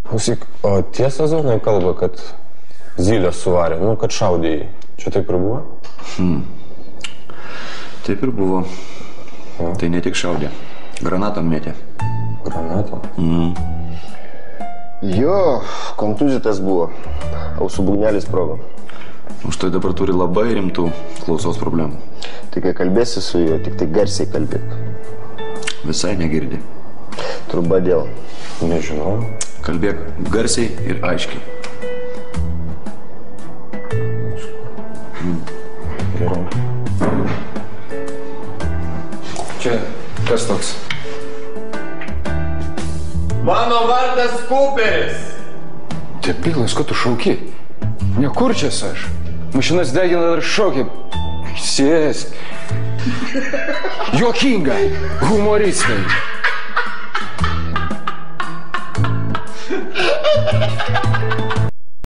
Klausyk, o tiesa Zonai kalba, kad zylę suvarė, nu, kad šaudė jį. Čia taip ir buvo? Taip ir buvo. Tai ne tik šaudė. Granatom mėtė. Granatom? Jo, kontuzitas buvo. Ausų būgnelis sprogo. Už tai dabar turi labai rimtų klausos problemų. Tai kai kalbėsi su juo, tik tai garsiai kalbėk. Visai negirdi. Trubadėl. Nežinau. Kalbėk garsiai ir aiškiai. Gerai. Čia kas toks? Mano vardas Cooperis. Debilas, ko tu šauki? Nekurčias aš. Mašinas degina dar šokį. Sėsk. Juokinga. Humoristai.